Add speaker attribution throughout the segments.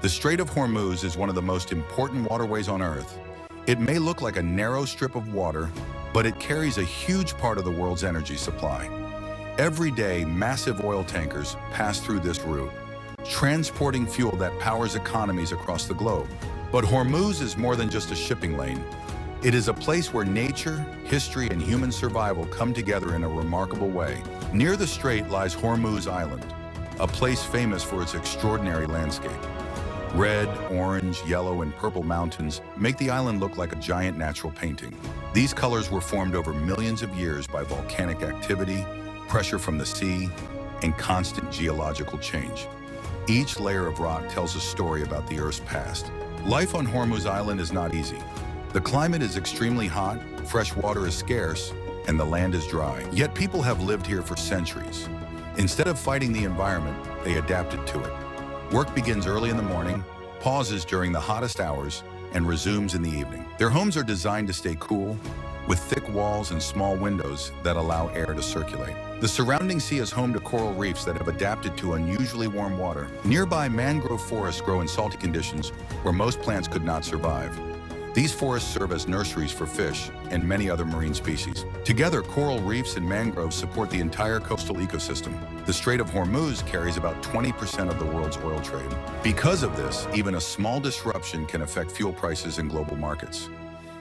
Speaker 1: The Strait of Hormuz is one of the most important waterways on Earth. It may look like a narrow strip of water, but it carries a huge part of the world's energy supply. Every day, massive oil tankers pass through this route, transporting fuel that powers economies across the globe. But Hormuz is more than just a shipping lane. It is a place where nature, history, and human survival come together in a remarkable way. Near the strait lies Hormuz Island, a place famous for its extraordinary landscape. Red, orange, yellow, and purple mountains make the island look like a giant natural painting. These colors were formed over millions of years by volcanic activity, pressure from the sea, and constant geological change. Each layer of rock tells a story about the Earth's past. Life on Hormuz Island is not easy. The climate is extremely hot, fresh water is scarce, and the land is dry. Yet people have lived here for centuries. Instead of fighting the environment, they adapted to it. Work begins early in the morning, pauses during the hottest hours, and resumes in the evening. Their homes are designed to stay cool, with thick walls and small windows that allow air to circulate. The surrounding sea is home to coral reefs that have adapted to unusually warm water. Nearby mangrove forests grow in salty conditions where most plants could not survive. These forests serve as nurseries for fish and many other marine species. Together, coral reefs and mangroves support the entire coastal ecosystem. The Strait of Hormuz carries about 20% of the world's oil trade. Because of this, even a small disruption can affect fuel prices in global markets.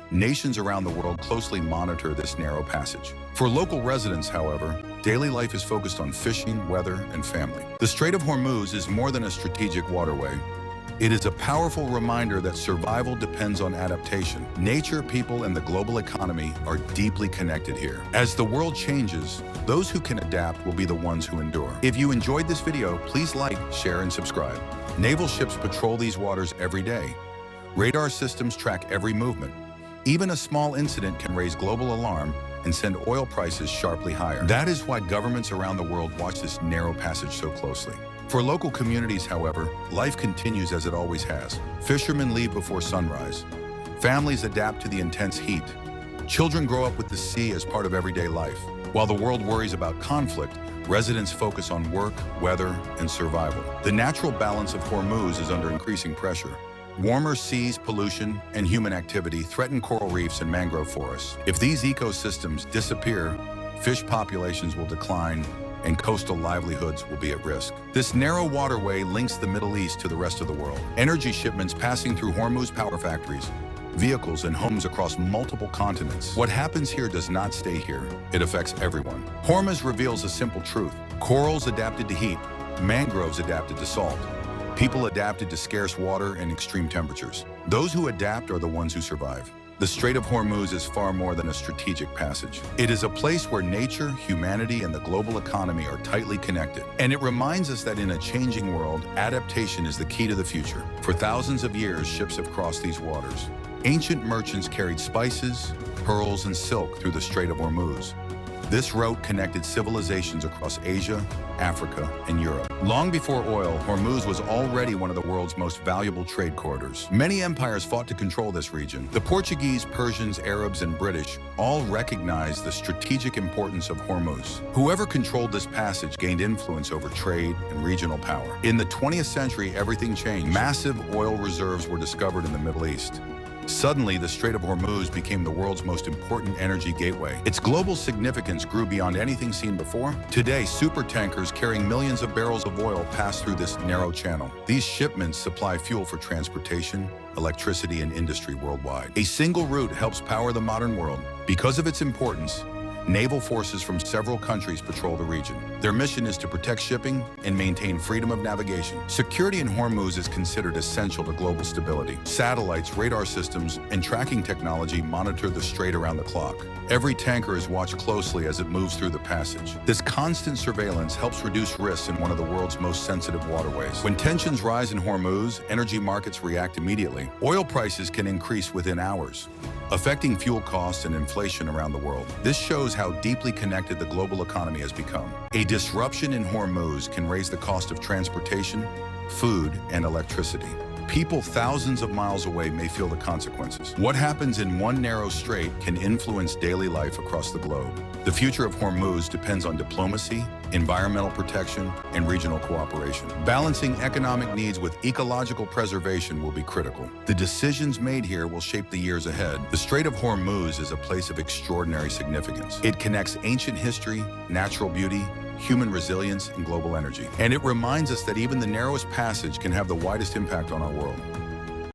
Speaker 1: Nations around the world closely monitor this narrow passage. For local residents, however, daily life is focused on fishing, weather, and family. The Strait of Hormuz is more than a strategic waterway. It is a powerful reminder that survival depends on adaptation. Nature, people, and the global economy are deeply connected here. As the world changes, those who can adapt will be the ones who endure. If you enjoyed this video, please like, share, and subscribe. Naval ships patrol these waters every day. Radar systems track every movement. Even a small incident can raise global alarm and send oil prices sharply higher. That is why governments around the world watch this narrow passage so closely. For local communities, however, life continues as it always has. Fishermen leave before sunrise. Families adapt to the intense heat. Children grow up with the sea as part of everyday life. While the world worries about conflict, residents focus on work, weather, and survival. The natural balance of Hormuz is under increasing pressure. Warmer seas, pollution, and human activity threaten coral reefs and mangrove forests. If these ecosystems disappear, fish populations will decline, and coastal livelihoods will be at risk. This narrow waterway links the Middle East to the rest of the world. Energy shipments passing through Hormuz power factories, vehicles, and homes across multiple continents. What happens here does not stay here. It affects everyone. Hormuz reveals a simple truth. Corals adapted to heat, mangroves adapted to salt. People adapted to scarce water and extreme temperatures. Those who adapt are the ones who survive. The Strait of Hormuz is far more than a strategic passage. It is a place where nature, humanity, and the global economy are tightly connected. And it reminds us that in a changing world, adaptation is the key to the future. For thousands of years, ships have crossed these waters. Ancient merchants carried spices, pearls, and silk through the Strait of Hormuz. This route connected civilizations across Asia, Africa, and Europe. Long before oil, Hormuz was already one of the world's most valuable trade corridors. Many empires fought to control this region. The Portuguese, Persians, Arabs, and British all recognized the strategic importance of Hormuz. Whoever controlled this passage gained influence over trade and regional power. In the 20th century, everything changed. Massive oil reserves were discovered in the Middle East. Suddenly, the Strait of Hormuz became the world's most important energy gateway. Its global significance grew beyond anything seen before. Today, supertankers carrying millions of barrels of oil pass through this narrow channel. These shipments supply fuel for transportation, electricity, and industry worldwide. A single route helps power the modern world. Because of its importance, naval forces from several countries patrol the region. Their mission is to protect shipping and maintain freedom of navigation. Security in Hormuz is considered essential to global stability. Satellites, radar systems, and tracking technology monitor the strait around the clock. Every tanker is watched closely as it moves through the passage. This constant surveillance helps reduce risks in one of the world's most sensitive waterways. When tensions rise in Hormuz, energy markets react immediately. Oil prices can increase within hours, affecting fuel costs and inflation around the world. This shows how deeply connected the global economy has become. A disruption in Hormuz can raise the cost of transportation, food, and electricity. people thousands of miles away may feel the consequences. What happens in one narrow strait can influence daily life across the globe. The future of Hormuz depends on diplomacy, environmental protection, and regional cooperation. Balancing economic needs with ecological preservation will be critical. The decisions made here will shape the years ahead. The Strait of Hormuz is a place of extraordinary significance. It connects ancient history, natural beauty, human resilience, and global energy. And it reminds us that even the narrowest passage can have the widest impact on our world.